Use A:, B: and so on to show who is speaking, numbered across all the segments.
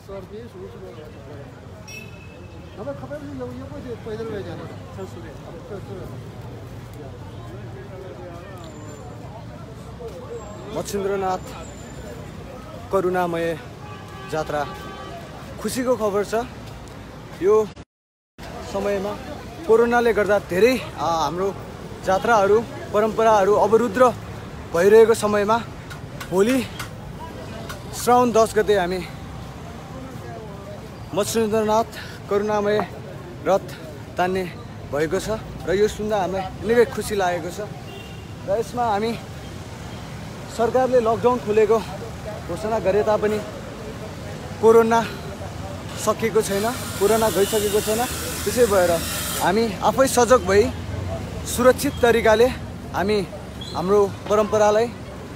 A: मच्छिन्द्रनाथ करुणामय जात्रा खुसीको खबर छ। यो समयमा कोरोनाले गर्दा धेरै हाम्रो जात्राहरू परम्पराहरू अवरुद्ध भइरहेको समयमा भोलि श्रावण 10 गते हामी मच्छिन्द्रनाथ करुणामय रथ तान्ने भएको छ र यो सुन्दा हामीलाई निकै खुसी लागेको छ। र यसमा हामी सरकारले लकडाउन खोलेको घोषणा गरे तापनि कोरोना सकिएको छैन, कोरोना गइसकेको छैन। त्यसै भएर हामी आफै सजग भई सुरक्षित तरिकाले हामी हाम्रो परम्परालाई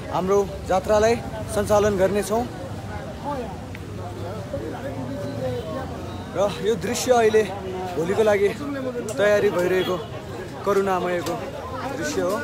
A: हाम्रो जात्रालाई सञ्चालन गर्नेछौँ। र यो दृश्य अहिले भोलिको लागि तयारी भइरहेको करुणामयको दृश्य हो।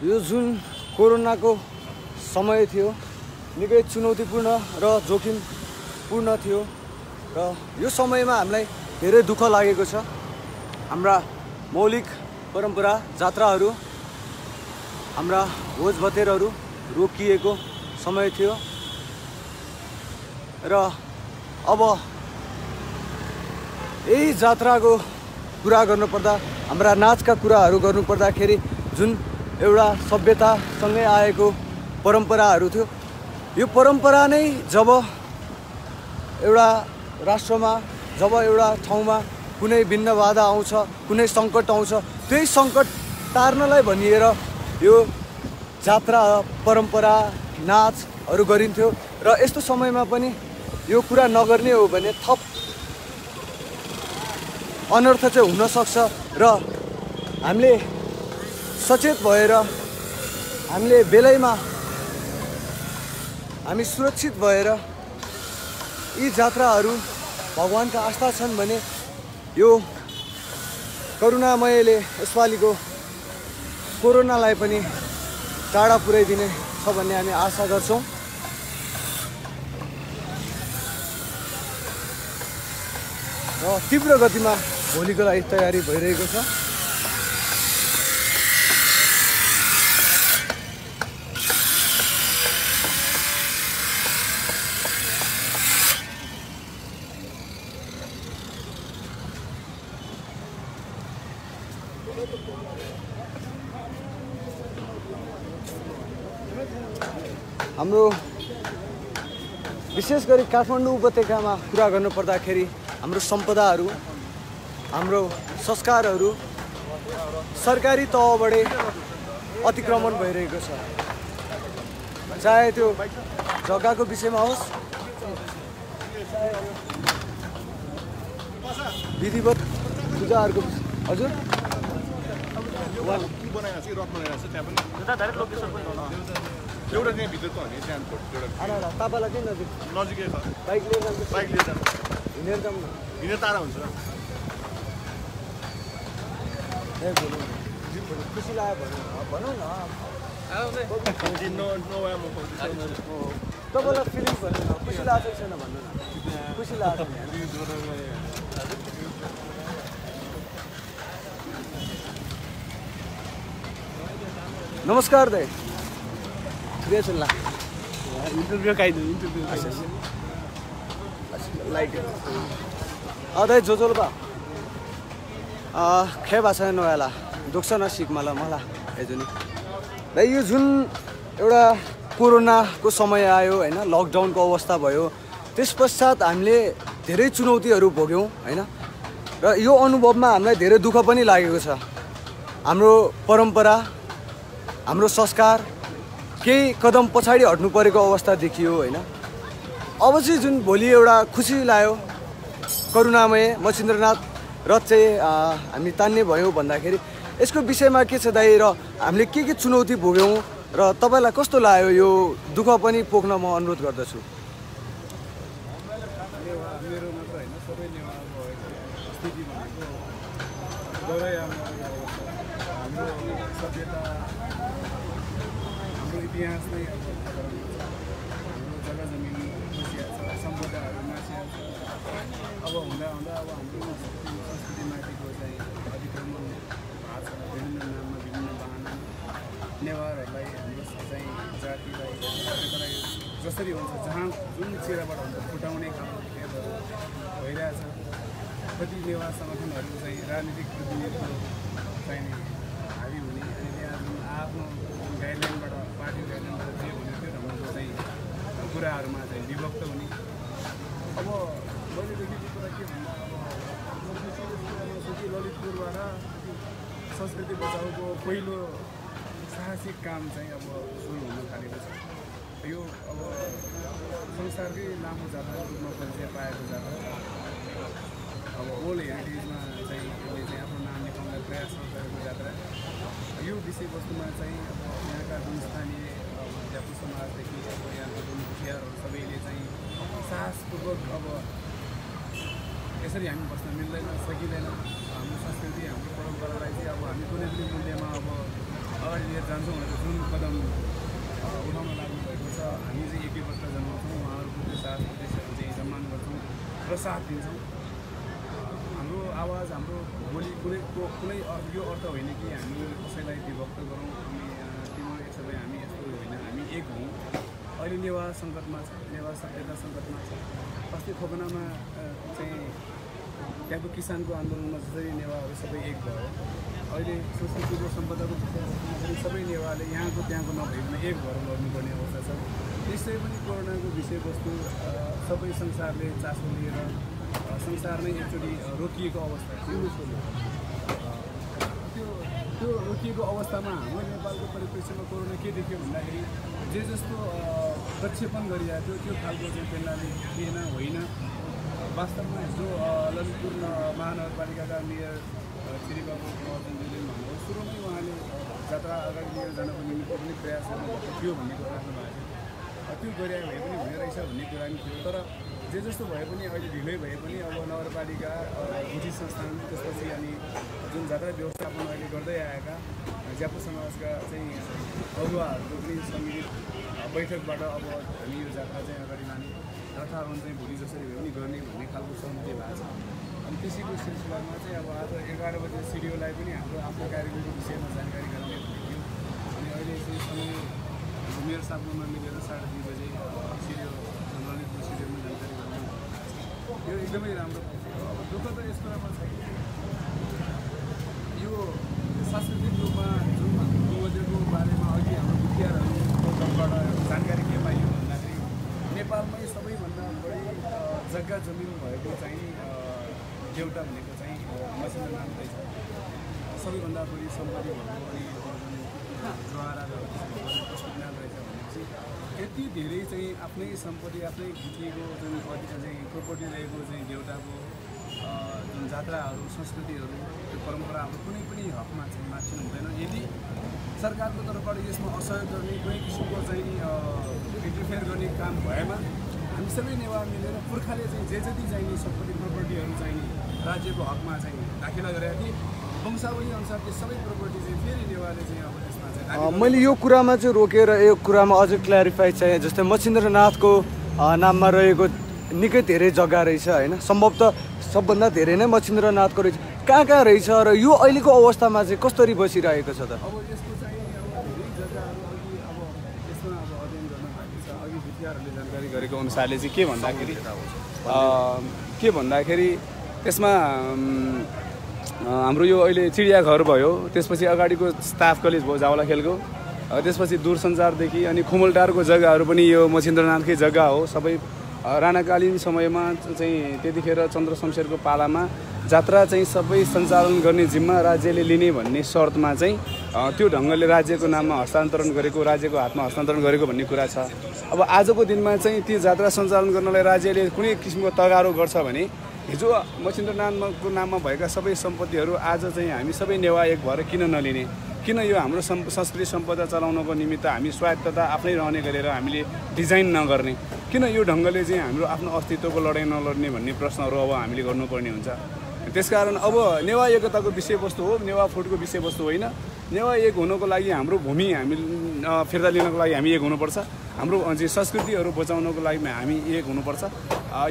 A: यो जुन कोरोनाको समय थियो निकै चुनौतीपूर्ण र जोखिमपूर्ण थियो र यो समयमा हामीलाई धेरै दुःख लागेको छ। हाम्रा मौलिक परम्परा जात्राहरू हाम्रा भोजभतेरहरू रोकिएको समय थियो र अब यही जात्राको कुरा गर्नुपर्दा हाम्रा नाचका कुराहरू गर्नुपर्दाखेरि जुन एउटा सभ्यतासँगै आएको परम्पराहरू थियो, यो परम्परा नै जब एउटा राष्ट्रमा जब एउटा ठाउँमा कुनै भिन्न बाधा आउँछ, कुनै सङ्कट आउँछ, त्यही सङ्कट टार्नलाई भनिएर यो जात्रा परम्परा नाचहरू गरिन्थ्यो। र यस्तो समयमा पनि यो कुरा नगर्ने हो भने थप अनर्थ चाहिँ हुनसक्छ र हामीले सचेत भएर हामीले बेलैमा हामी सुरक्षित भएर यी जात्राहरू भगवानका आस्था छन् भने यो करुणामयले यसपालिको कोरोनालाई पनि टाढा पुर्याइदिने छ भन्ने हामी आशा गर्छौँ। र तीव्र गतिमा भोलिको लागि तयारी भइरहेको छ। हाम्रो विशेष गरी काठमाडौँ उपत्यकामा कुरा गर्नुपर्दाखेरि हाम्रो सम्पदाहरू हाम्रो संस्कारहरू सरकारी तहबाटै अतिक्रमण भइरहेको छ। चाहे त्यो जग्गाको विषयमा होस्, विधिवत पूजाहरूको हजुर
B: एउटा चाहिँ भित्र त हामी स्ट्यान्डको एउटा
A: तपाईँलाई चाहिँ
B: नजिकै छ,
A: बाइक लिएर
B: जानु
A: हिँडेर जाउँ न,
B: हिँडेर टाढा हुन्छ।
A: ए भनौँ खुसी लाग्यो भनौँ न तपाईँलाई फिलिङ्स भन्नु न, खुसी लागेको छैन भन्नु न, खुसी लागेको छैन। नमस्कार दाइ, ल
B: इन्टरभ्यू काहीँ इन्टरभ्यू
A: लाइक दाइ जोजोल बा खे भाषा नयाला दुख्छ न सिक मलाई हेर्नु दाइ। यो जुन एउटा कोरोनाको समय आयो होइन, लकडाउनको अवस्था भयो, त्यस पश्चात हामीले धेरै चुनौतीहरू भोग्यौँ होइन। र यो अनुभवमा हामीलाई धेरै दुःख पनि लागेको छ। हाम्रो परम्परा हाम्रो संस्कार केही कदम पछाडि हट्नु परेको अवस्था देखियो होइन। अब चाहिँ जुन भोलि एउटा खुसी लाग्यो करुणामय मच्छिन्द्रनाथ रथ चाहिँ हामी तान्ने भयौँ भन्दाखेरि यसको विषयमा के छ दाइ, र हामीले के चुनौती भोग्यौँ र तपाईँलाई कस्तो लाग्यो, यो दुःख पनि पोख्न म अनुरोध गर्दछु।
C: मेरो मात्र होइन, सबै नेवार भएको स्थिति भनेको गौरै हाम्रो सभ्यता, हाम्रो इतिहास नै हाम्रो जग्गा जमिन मासिया छ, सम्पदाहरू मासिया छ। अब हुँदा हुँदा अब हाम्रो संस्कृतिमाथिको चाहिँ अतिक्रमण भएको छ। विभिन्न नाममा विभिन्न बहाना नेवारहरूलाई हाम्रो चाहिँ जातिलाई सभ्यतालाई जसरी हुन्छ जहाँ जुन चिराबाट हुन्छ फुटाउने खालको खेलहरू भइरहेछ। कति नेवार सङ्गठनहरू चाहिँ राजनीतिक प्रतिनिधित्व चाहिँ हावी हुने, अनि त्यहाँ जुन आफ्नो गाइडलाइनबाट पार्टी गाइडलाइनबाट जे हुने त्यो ढङ्गको चाहिँ कुराहरूमा चाहिँ विभक्त हुने। अब मैले देखेको कुरा के भन्दा अब ललितपुरबाट संस्कृति बचाउको पहिलो साहसिक काम चाहिँ अब सुरु हुन थालेको छ। यो अब संसारकै लामो जात्राको रूपमा परिचय पाएको जात्रा, अब वर्ल्ड हेरिटेजमा चाहिँ यसले चाहिँ आफ्नो नाम लेखाउने प्रयास गरेको जात्रा। यो विषयवस्तुमा चाहिँ अब यहाँका जुन स्थानीय ज्यापु समाजदेखि अब यहाँको जुन मुखियाहरू सबैले चाहिँ साहसपूर्वक अब यसरी हामी बस्न मिल्दैन, सकिँदैन। हाम्रो संस्कृति, हाम्रो परम्परालाई चाहिँ अब हामी कुनै पनि मूल्यमा अब अगाडि लिएर जान्छौँ भनेर जुन कदम उठाउन लाग्नु भएको छ, हामी चाहिँ एकैपल्ट जन्माउँछौँ, उहाँहरूको त्यो साथ उद्देश्यहरू चाहिँ सम्मान गर्छौँ र साथ दिन्छौँ। हाम्रो आवाज, हाम्रो बोली कुनै यो अर्थ होइन कि हामी कसैलाई विभक्त गरौँ, हामी तिम्रो एक सबै हामी यस्तो होइन, हामी एक हौँ। अहिले नेवार सङ्कटमा छ, नेवार सभ्यता सङ्कटमा छ। अस्ति खोकनामा चाहिँ त्यहाँको किसानको आन्दोलनमा जसरी नेवारहरू सबै एक भयो, अहिले संस्कृतिको सम्पदाको सबै नेवारले यहाँको त्यहाँको नभइकन एक भएर लड्नुपर्ने अवस्था छ। त्यसै पनि कोरोनाको विषयवस्तु सबै संसारले चासो लिएर संसार नै एकचोटि रोकिएको अवस्था थियो। त्यो रोकिएको अवस्थामा हाम्रो नेपालको परिप्रेक्ष्यमा कोरोना के देख्यो भन्दाखेरि जे जस्तो प्रक्षेपण गरिरहेको थियो त्यो खालको चाहिँ पेन्डामिक थिएन, होइन। वास्तवमा जो ललितपुर महानगरपालिकाका मेयर श्रीबाबु अर्जुनजीले भन्नुभयो, सुरुमै उहाँले जात्रा अगाडि लिएर जानको निमित्त पनि प्रयास गर्नुभएको थियो भन्ने कुरा राख्नु भएको थियो। त्यो गरे भए पनि हुने रहेछ भन्ने कुरा पनि थियो। तर जे जस्तो भए पनि अहिले ढिलै भए पनि अब नगरपालिका, गुठी संस्थान, त्यसपछि अनि जुन जात्रा व्यवस्थापन अहिले गर्दै आएका ज्यापु समाजका चाहिँ अगुवाहरूको पनि सम्मिलित बैठकबाट अब हामी यो जात्रा चाहिँ अगाडि लाने, रथारोहण चाहिँ भोलि जसरी भए पनि गर्ने भन्ने खालको सहमति भएको छ। अनि त्यसैको सिलसिलामा चाहिँ अब आज 11 बजे सिडिओलाई पनि हाम्रो आफ्नो कार्यक्रमको विषयमा जानकारी गराउने थियो। अनि अहिले चाहिँ समय मेरो साथमा मिलेर 2:30 बजे सिडिओ ललितपुर सिडिओमा जानकारी गराउने, यो एकदमै राम्रो। अब दुःख त यस कुरामा छ कि यो सांस्कृतिक रूपमा जुन पूर्वजको बारेमा अघि हाम्रो मुखियाहरूको तर्फबाट जानकारी के पाइयो भन्दाखेरि नेपालमै सबैभन्दा बढी जग्गा जमिन भएको चाहिँ देउटा भनेको चाहिँ मच्छिन्द्रनाथ रहेछ। सबैभन्दा बढी सम्पत्ति भएको अनि जवारा पशुपतिनाथ रहेछ भनेपछि यति धेरै चाहिँ आफ्नै सम्पत्ति, आफ्नै गुठीको जुन चाहिँ प्रोपर्टी रहेको चाहिँ देउटाको जुन जात्राहरू, संस्कृतिहरू, त्यो परम्पराहरू कुनै पनि हकमा चाहिँ मान्छे हुँदैन। यदि सरकारको तर्फबाट यसमा असहयोग गर्ने, कुनै किसिमको चाहिँ इन्टरफेयर गर्ने काम भएमा हामी सबै नेवार मिलेर पुर्खाले चाहिँ जे जति चाहिने सम्पत्ति प्रोपर्टीहरू चाहिने राज्यको हकमा चाहिँ दाखिला गरेका थिए, वंशावली अनुसार त्यो सबै प्रोपर्टी चाहिँ फेरि नेवारले चाहिँ अब त्यसमा चाहिँ
A: मैले यो कुरामा चाहिँ रोकेर यो कुरामा अझ क्ल्यारिफाई चाहिँ जस्तै मच्छिन्द्रनाथको नाममा रहेको निकै धेरै जग्गा रहेछ होइन, सम्भवतः सबभन्दा धेरै नै मच्छिन्द्रनाथको रहेछ। कहाँ रहेछ र यो अहिलेको अवस्थामा चाहिँ कसरी बसिरहेको छ त?
C: अब यसको चाहिँ अब धेरै जग्गाहरू अघि अब यसमा अब अध्ययन गर्न बाँकी छ। अघि विद्यार्थीहरूले जानकारी गरेको अनुसारले चाहिँ के भन्दाखेरि त्यसमा हाम्रो यो अहिले चिडियाघर भयो, त्यसपछि अगाडिको स्टाफ कलेज भयो जावला खेलको, त्यसपछि दूरसञ्चारदेखि अनि खुमलटारको जग्गाहरू पनि यो मच्छिन्द्रनाथकै जग्गा हो। सबै राणाकालीन समयमा चाहिँ त्यतिखेर चन्द्र शमशेरको पालामा जात्रा चाहिँ सबै सञ्चालन गर्ने जिम्मा राज्यले लिने भन्ने शर्तमा चाहिँ त्यो ढङ्गले राज्यको नाममा हस्तान्तरण गरेको, राज्यको हातमा हस्तान्तरण गरेको भन्ने कुरा छ। अब आजको दिनमा चाहिँ ती जात्रा सञ्चालन गर्नलाई राज्यले कुनै किसिमको तगारो गर्छ भने हिजो मच्छिन्द्रनाथको नाममा भएका सबै सम्पत्तिहरू आज चाहिँ हामी सबै नेवा एक भएर किन नलिने? किन यो हाम्रो संस्कृति सम्पदा चलाउनको निमित्त हामी स्वायत्तता आफ्नै रहने गरेर हामीले डिजाइन नगर्ने? किन यो ढङ्गले चाहिँ हाम्रो आफ्नो अस्तित्वको लडाइँ नलड्ने भन्ने प्रश्नहरू अब हामीले गर्नुपर्ने हुन्छ। त्यसकारण अब नेवा एकताको विषयवस्तु हो, नेवा फुडको विषयवस्तु होइन। नेवा एक हुनको लागि हाम्रो भूमि हामी फिर्ता लिनको लागि हामी एक हुनुपर्छ, हाम्रो संस्कृतिहरू बचाउनको लागि हामी एक हुनुपर्छ।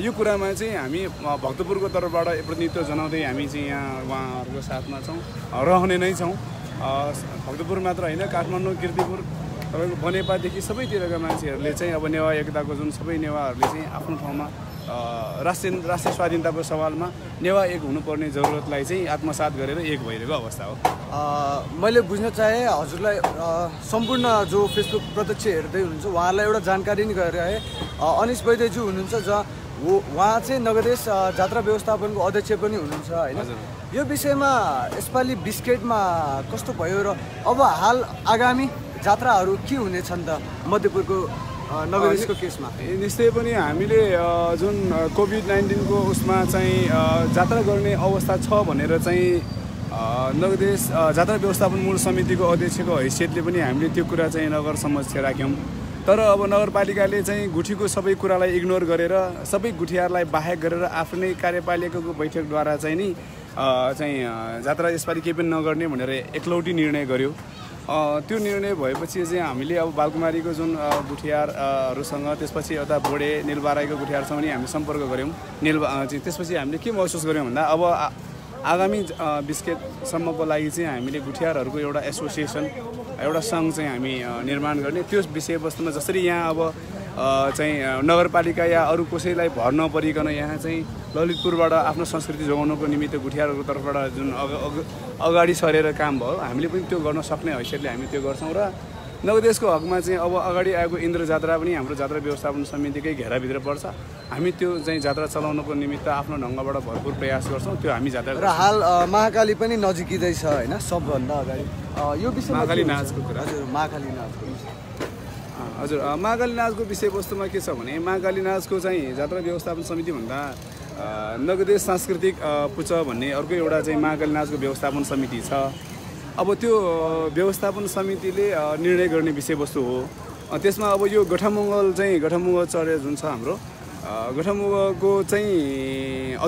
C: यो कुरामा चाहिँ हामी भक्तपुरको तर्फबाट प्रतिनिधित्व जनाउँदै हामी चाहिँ यहाँ उहाँहरूको साथमा छौँ, रहने नै छौँ। भक्तपुर मात्र होइन, काठमाडौँ, कीर्तिपुर, तपाईँको बनेपादेखि सबैतिरका मान्छेहरूले चाहिँ अब नेवा एकताको जुन सबै नेवाहरूले चाहिँ आफ्नो ठाउँमा राष्ट्रिय स्वाधीनताको सवालमा नेवा एक हुनुपर्ने जरुरतलाई चाहिँ आत्मसात गरेर एक भइरहेको अवस्था हो।
A: मैले बुझ्न चाहे हजुरलाई सम्पूर्ण जो फेसबुक प्रत्यक्ष हेर्दै हुनुहुन्छ उहाँहरूलाई एउटा जानकारी नै गरिरहे। अनिश वैद्यज्यू हुनुहुन्छ जहाँ उहाँ चाहिँ नगदेश जात्रा व्यवस्थापनको अध्यक्ष पनि हुनुहुन्छ होइन। यो विषयमा यसपालि बिस्केटमा कस्तो भयो र अब हाल आगामी जात्राहरू के हुनेछन् त मध्यपुरको नगदेशको केसमा?
C: निश्चय पनि हामीले जुन कोभिड-19 को उसमा चाहिँ जात्रा गर्ने अवस्था छ भनेर चाहिँ नगदेश जात्रा व्यवस्थापन मूल समितिको अध्यक्षको हैसियतले पनि हामीले त्यो कुरा चाहिँ नगर समक्ष राख्यौँ। तर अब नगरपालिकाले चाहिँ गुठीको सबै कुरालाई इग्नोर गरेर सबै गुठियारलाई बाहेक गरेर आफ्नै कार्यपालिकाको बैठकद्वारा चाहिँ नि चाहिँ जात्रा यसपालि केही पनि नगर्ने भनेर एकलौटी निर्णय गर्यो। त्यो निर्णय भएपछि चाहिँ हामीले अब बालकुमारीको जुन गुठियारहरूसँग त्यसपछि यता बोडे निलबाराईको गुठियारसँग पनि हामी सम्पर्क गऱ्यौँ। त्यसपछि हामीले के महसुस गऱ्यौँ भन्दा अब आगामी बिस्केटसम्मको लागि चाहिँ हामीले गुठियारहरूको एउटा एसोसिएसन, एउटा सङ्घ चाहिँ हामी निर्माण गर्ने। त्यो विषयवस्तुमा जसरी यहाँ अब चाहिँ नगरपालिका या अरू कसैलाई भर नपरिकन यहाँ चाहिँ ललितपुरबाट आफ्नो संस्कृति जोगाउनको निमित्त गुठियारहरूको तर्फबाट जुन अगाडि सरेर काम भयो, हामीले पनि त्यो गर्न सक्ने हैसियतले हामी त्यो गर्छौँ। र नगदेशको हकमा चाहिँ अब अगाडि आएको इन्द्र जात्रा पनि हाम्रो जात्रा व्यवस्थापन समितिकै घेराभित्र पर्छ। हामी त्यो चाहिँ जात्रा चलाउनको निमित्त आफ्नो ढङ्गबाट भरपुर प्रयास गर्छौँ। त्यो हामी जात्रा
A: र हाल महाकाली पनि नजिकै छ होइन सबभन्दा अगाडि। यो विषय
C: महाकाली नाचको कुरा,
A: हजुर महाकाली नाचको
C: हजुर महाकाली नाचको विषयवस्तुमा के छ भने महाकाली नाचको चाहिँ जात्रा व्यवस्थापन समिति भन्दा नगदेश सांस्कृतिक पुच भन्ने अर्को एउटा चाहिँ महाकाली नाचको व्यवस्थापन समिति छ। अब त्यो व्यवस्थापन समितिले निर्णय गर्ने विषयवस्तु हो। त्यसमा अब यो गठमङ्गल चढे जुन छ हाम्रो गठमङ्गलको चाहिँ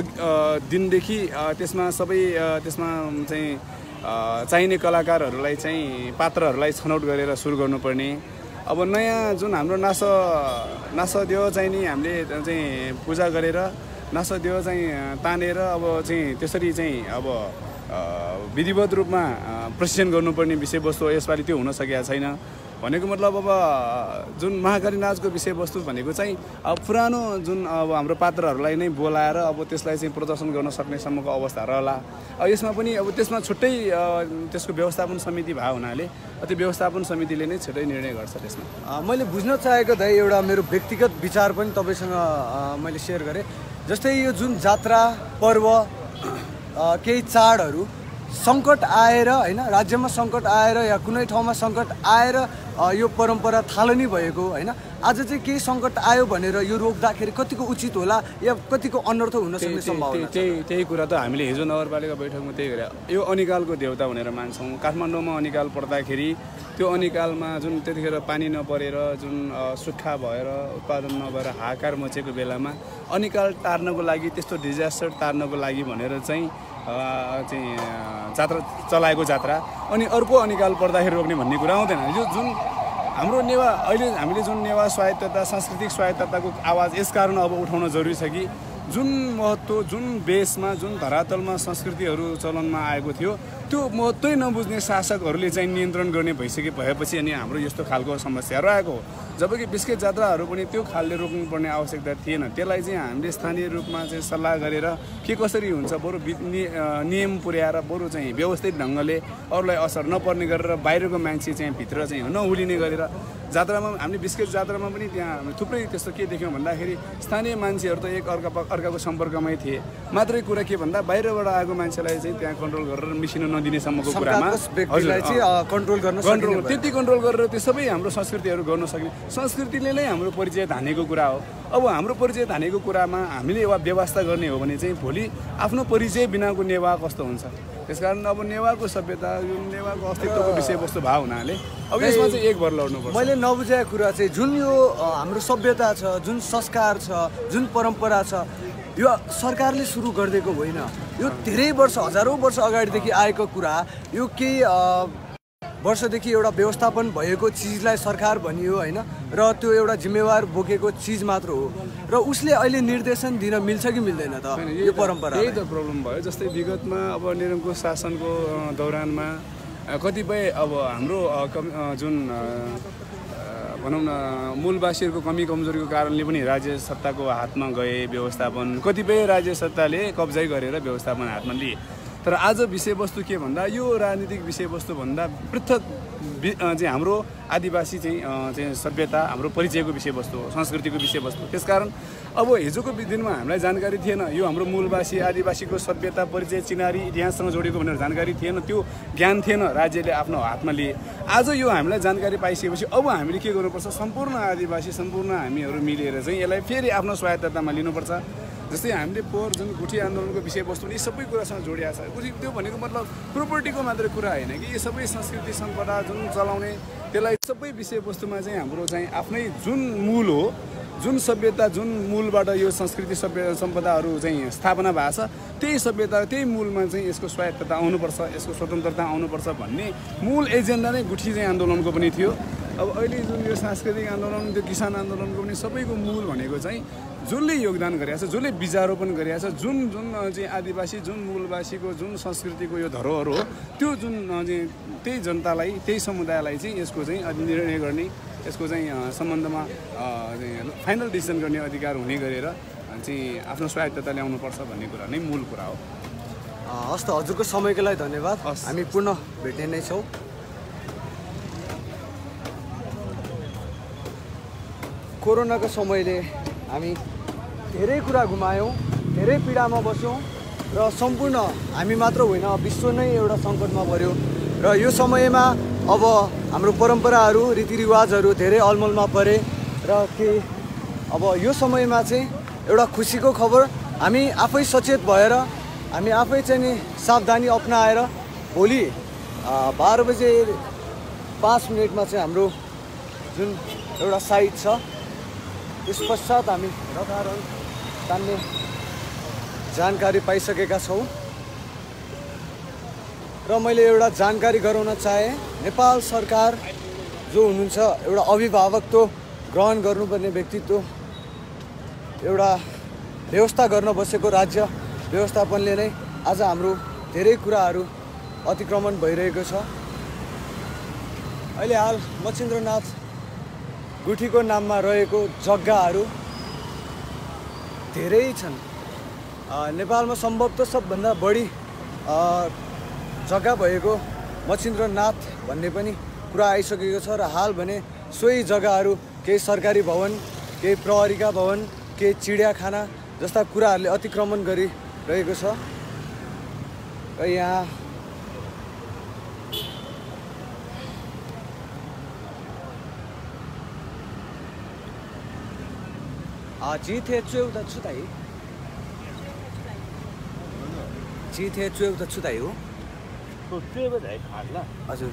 C: दिनदेखि त्यसमा चाहिँ चाहिने कलाकारहरूलाई चाहिँ पात्रहरूलाई छनौट गरेर सुरु गर्नुपर्ने। अब नयाँ जुन हाम्रो नासदेव चाहिँ नि हामीले चाहिँ पूजा गरेर नासदेव चाहिँ तानेर अब चाहिँ त्यसरी चाहिँ अब विधिवत रूपमा प्रशिक्षण गर्नुपर्ने विषयवस्तु हो। यसपालि त्यो हुन सकेको छैन। भनेको मतलब अब जुन महाकाली नाचको विषयवस्तु भनेको चाहिँ अब पुरानो जुन अब हाम्रो पात्रहरूलाई नै बोलाएर अब त्यसलाई चाहिँ प्रदर्शन गर्न सक्नेसम्मको अवस्था रहला। अब यसमा पनि अब त्यसमा छुट्टै त्यसको व्यवस्थापन समिति भए हुनाले त्यो व्यवस्थापन समितिले नै छुट्टै निर्णय गर्छ। त्यसमा
A: मैले बुझ्न चाहेको दाइ एउटा मेरो व्यक्तिगत विचार पनि तपाईँसँग मैले सेयर गरेँ। जस्तै यो जुन जात्रा पर्व केही चाडहरू सङ्कट आएर होइन, राज्यमा सङ्कट आएर या कुनै ठाउँमा सङ्कट आएर यो परम्परा थालनी भएको होइन। आज चाहिँ केही सङ्कट आयो भनेर यो रोक्दाखेरि कतिको उचित होला या कतिको अनर्थ हुन सक्ने सम्भावना?
C: त्यही कुरा त हामीले हिजो नगरपालिका बैठकमा त्यही गरे। यो अनिकालको देवता भनेर मान्छौँ। काठमाडौँमा अनिकाल पर्दाखेरि त्यो अनिकालमा जुन त्यतिखेर पानी नपरेर जुन सुक्खा भएर उत्पादन नभएर हाहाकार मचेको बेलामा अनिकाल टार्नको लागि, त्यस्तो डिजास्टर टार्नको लागि भनेर चाहिँ जात्रा चलाएको जात्रा अनि अर्को अनिकाल पर्दाखेरि रोक्ने भन्ने कुरा आउँदैन। यो जुन हाम्रो नेवा अहिले हामीले जुन नेवा स्वायत्तता सांस्कृतिक स्वायत्तताको आवाज यसकारण अब उठाउन जरुरी छ कि जुन महत्त्व जुन बेसमा जुन धरातलमा संस्कृतिहरू चलनमा आएको थियो त्यो महत्त्वै नबुझ्ने शासकहरूले चाहिँ नियन्त्रण गर्ने भएपछि अनि हाम्रो यस्तो खालको समस्याहरू आएको हो। जबकि बिस्किट जात्राहरू पनि त्यो खालले रोक्नुपर्ने आवश्यकता थिएन। त्यसलाई चाहिँ हामीले स्थानीय रूपमा चाहिँ सल्लाह गरेर के कसरी हुन्छ बरु नियम पुर्याएर बरु चाहिँ व्यवस्थित ढङ्गले अरूलाई असर नपर्ने गरेर बाहिरको मान्छे चाहिँ भित्र चाहिँ नउलिने गरेर जात्रामा हामीले बिस्किट जात्रामा पनि त्यहाँ थुप्रै त्यस्तो के देख्यौँ भन्दाखेरि स्थानीय मान्छेहरू त एक अर्काको सम्पर्कमै थिए। मात्रै कुरा के भन्दा बाहिरबाट आएको मान्छेलाई चाहिँ त्यहाँ कन्ट्रोल गरेर मिसिन नदिनेसम्मको कुरामा त्यति कन्ट्रोल गरेर त्यो सबै हाम्रो संस्कृतिहरू गर्न सक्ने संस्कृतिले नै हाम्रो परिचय धानेको कुरा हो। अब हाम्रो परिचय धानेको कुरामा हामीले व्यवस्था गर्ने हो भने चाहिँ भोलि आफ्नो परिचय बिनाको नेवा कस्तो हुन्छ। त्यसकारण अब नेवाको सभ्यता यो नेवाको अस्तित्वको विषयवस्तु भाव हुनाले अब यसमा चाहिँ एक भर लड्नुपर्छ।
A: मैले नबुझेको कुरा चाहिँ जुन यो हाम्रो सभ्यता छ, जुन संस्कार छ, जुन परम्परा छ, यो सरकारले सुरु गरिदिएको होइन। यो धेरै वर्ष हजारौँ वर्ष अगाडिदेखि आएको कुरा। यो केही वर्षदेखि एउटा व्यवस्थापन भएको चिजलाई सरकार भनियो होइन, र त्यो एउटा जिम्मेवार बोकेको चिज मात्र हो। र उसले अहिले निर्देशन दिन मिल्छ कि मिल्दैन त यो परम्परा?
C: यही त प्रब्लम भयो। जस्तै विगतमा अब निरङ्कुश शासनको दौरानमा कतिपय अब हाम्रो जुन भनौँ न मूलवासीहरूको कमी कमजोरीको कारणले पनि राज्य सत्ताको हातमा गए व्यवस्थापन, कतिपय राज्य सत्ताले कब्जै गरेर व्यवस्थापन हातमा लिए। तर आज विषयवस्तु के भन्दा यो राजनीतिक विषयवस्तुभन्दा पृथक चाहिँ हाम्रो आदिवासी चाहिँ सभ्यता, हाम्रो परिचयको विषयवस्तु हो, संस्कृतिको विषयवस्तु। त्यसकारण अब हिजोको दिनमा हामीलाई जानकारी थिएन यो हाम्रो मूलवासी आदिवासीको सभ्यता परिचय चिनारी इतिहाससँग जोडिएको भनेर जानकारी थिएन, त्यो ज्ञान थिएन, राज्यले आफ्नो हातमा लिए। आज यो हामीलाई जानकारी पाइसकेपछि अब हामीले के गर्नुपर्छ, सम्पूर्ण आदिवासी सम्पूर्ण हामीहरू मिलेर चाहिँ यसलाई फेरि आफ्नो स्वायत्ततामा लिनुपर्छ। जस्तै हामीले पोहोर जुन गुठी आन्दोलनको विषयवस्तु यी सबै कुरासँग जोडिएको छ। गुठी त्यो भनेको मतलब प्रोपर्टीको मात्रै कुरा होइन कि यो सबै संस्कृति सम्पदा जुन चलाउने त्यसलाई सबै विषयवस्तुमा चाहिँ हाम्रो चाहिँ आफ्नै जुन मूल हो, जुन सभ्यता जुन मूलबाट यो संस्कृति सम्पदाहरू चाहिँ स्थापना भएको छ त्यही सभ्यता त्यही मूलमा चाहिँ यसको स्वायत्तता आउनुपर्छ, यसको स्वतन्त्रता आउनुपर्छ भन्ने मूल एजेन्डा नै गुठी चाहिँ आन्दोलनको पनि थियो। अब अहिले जुन यो सांस्कृतिक आन्दोलन त्यो किसान आन्दोलनको पनि सबैको मूल भनेको चाहिँ जसले योगदान गरिरहेको छ, जसले बिजारोपण गरिरहेको छ, जुन चाहिँ आदिवासी जुन मूलवासीको जुन संस्कृतिको यो धरोहर हो त्यो जुन चाहिँ त्यही जनतालाई त्यही समुदायलाई चाहिँ यसको चाहिँ निर्णय गर्ने, यसको चाहिँ सम्बन्धमा फाइनल डिसिजन गर्ने अधिकार हुने गरेर चाहिँ आफ्नो स्वायत्तता ल्याउनुपर्छ भन्ने कुरा नै मूल कुरा हो।
A: हस् त, हजुरको समयको लागि धन्यवाद। हामी पुनः भेट्ने नै छौँ। कोरोनाको समयले हामी धेरै कुरा गुमायौँ, धेरै पीडामा बस्यौँ र सम्पूर्ण हामी मात्र होइन विश्व नै एउटा सङ्कटमा पर्यो। र यो समयमा अब हाम्रो परम्पराहरू रीतिरिवाजहरू धेरै अलमलमा परे र अब यो समयमा चाहिँ एउटा खुसीको खबर, हामी आफै सचेत भएर हामी आफै चाहिँ नि सावधानी अपनाएर भोलि 12 बजे 5 मिनटमा चाहिँ हाम्रो जुन एउटा साइट छ त्यस पश्चात हामी रथारोहण तान्ने जानकारी पाइसकेका छौँ। र मैले एउटा जानकारी गराउन चाहेँ, नेपाल सरकार जो हुनुहुन्छ एउटा अभिभावकत्व ग्रहण गर्नुपर्ने व्यक्तित्व, एउटा व्यवस्था गर्न बसेको राज्य व्यवस्थापनले नै आज हाम्रो धेरै कुराहरू अतिक्रमण भइरहेको छ। अहिले हाल मच्छिन्द्रनाथ गुठीको नाममा रहेको जग्गाहरू धेरै छन्। नेपालमा सम्भवतः सबभन्दा बढी जग्गा भएको मच्छिन्द्रनाथ भन्ने पनि कुरा आइसकेको छ। र हाल भने सोही जग्गाहरू केही सरकारी भवन, केही प्रहरीका भवन, केही चिडियाखाना जस्ता कुराहरूले अतिक्रमण गरिरहेको छ। र यहाँ जिथे च्वेउदा छुताई जिथे च्वेउदा छुताई हो हजुर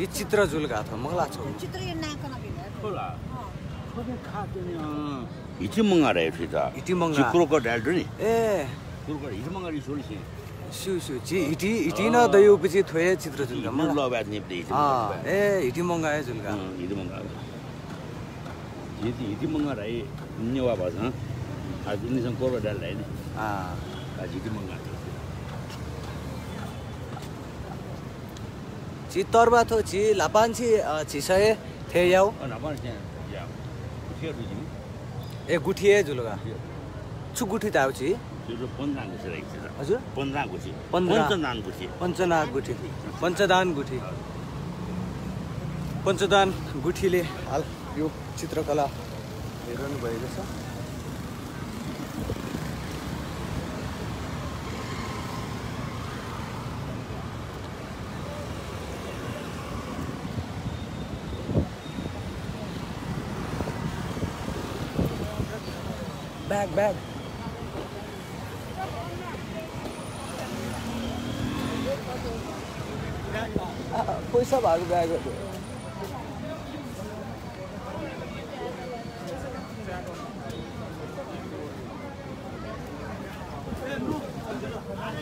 A: चित्र जुलगा था मगला छ
D: 이티멍아 레피다.
A: 이티멍아.
D: 크로커다일더니.
A: 에.
D: 크로커 이티멍아리 소리시.
A: 슈슈 지 이티나 दयो पछि थोए चित्र जुलगा
D: मलाई लबात निप्दे
A: इटिमंगा ए इटिमंगा है जुलगा
D: इटिमंगा इटिमंगा राई नेवा भछ आज इनिसँग कोरबा डाल राई नि आज इटिमंगा
A: 지 떨바토 지 라반치 지서에 태야오
D: 나만 그냥 야 튀어주지
A: ए गुठिए जुलगा छु गुठी त आउँछ
D: त्यो पन्जान गुठी रहेछ
A: हजुर
D: पन्जान गुठी
A: 15
D: पञ्चनान गुठी
A: पञ्चनाग गुठी पञ्चदान गुठी पञ्चदान गुठीले हाल यो चित्रकला हेर्नु भएको छ Bag, bag. पैसा भएको ब्यागहरू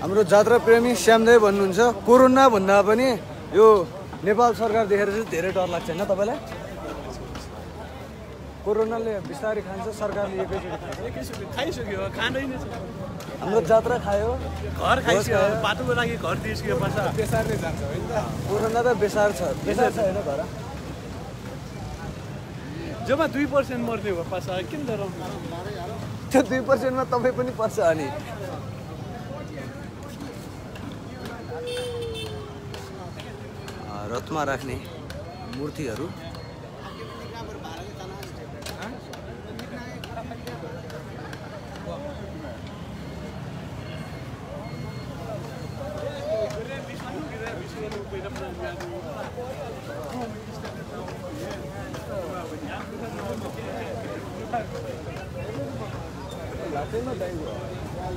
A: हाम्रो जात्रा प्रेमी श्यामदेव भन्नुहुन्छ कोरोना भन्दा पनि यो नेपाल सरकार देखेर चाहिँ धेरै डर लाग्छ हैन तपाईलाई कोरोनाले बिस्तारै खान्छ सरकारले एकैचोटि
C: खाइसक्यो खाँदैन
A: हाम्रो जात्रा खायो
C: घर खाइसक्यो बाटोको लागि घर दिइसक्यो पैसा बेसारले जान्छ होइन त
A: कोरोना त बेसार छ हैन घर
C: जम्मा 2% मर्ने हो पैसा किन डराउनु
A: त्यो 2% मा तपाई पनि पर्छ अनि रथमा राख्ने मूर्तिहरू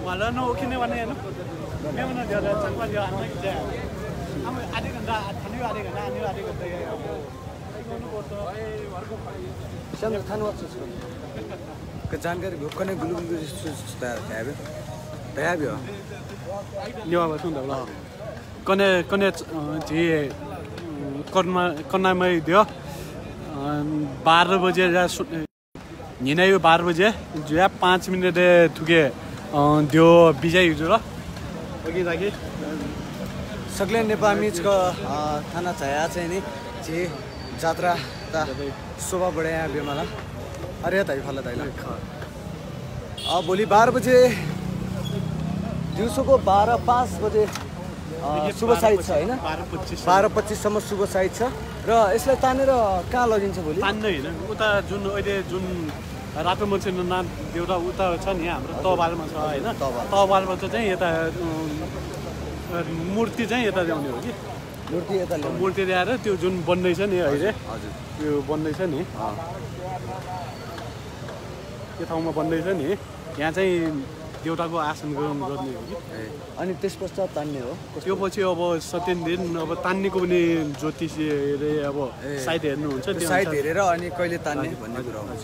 C: Malah no kini mana ya no? Memang mana dia ada cakap dia anak kita. Kami adik anda, ani adik anda ya.
A: Siapa than what is के जानकारी भोक नै गुलुगुलु तयार
C: Nyawa betul dah lah. Kone जी करना में दियो 12 बजे निना यो 12 बजे जो 5 मिनट थुके त्यो बिजय जुल ओके लागि
A: सगळे नेपामीजको थाना छाया चाहिँ नि जे जात्रा त शोभा बढाया बेमाला अरे ताई फला ताई भोलि 12 बजे दिउँसोको 12:05 बजे शुभ साइट छ हैन 12:25 सम्म शुभ साइट छ र यसलाई तानेर कहाँ लगिन्छ भोलि
C: तान्दै हैन उता जुन अहिले जुन रातो मन्छे नाम देउरा उता छ नि हाम्रो तबालमा छ हैन तबालमा चाहिँ यता मूर्ति चाहिँ यता ल्याउने हो कि
A: मूर्ति यता ल्याउने
C: मूर्ति ल्याएर त्यो जुन बन्दै छ नि अहिले
A: हजुर
C: त्यो बन्दै छ नि त्यो ठाउँमा बन्दै छ नि यहाँ चाहिँ देउताको आसन ग्रहण गर्ने हो कि
A: अनि त्यसपश्चात तान्ने हो
C: त्यो पछि अब 7 दिन अब तान्नेको पनि ज्योतिषीले अब साइट हेर्नुहुन्छ
A: त्यो साइट हेरेर अनि कहिले तान्ने भन्ने कुरा हुन्छ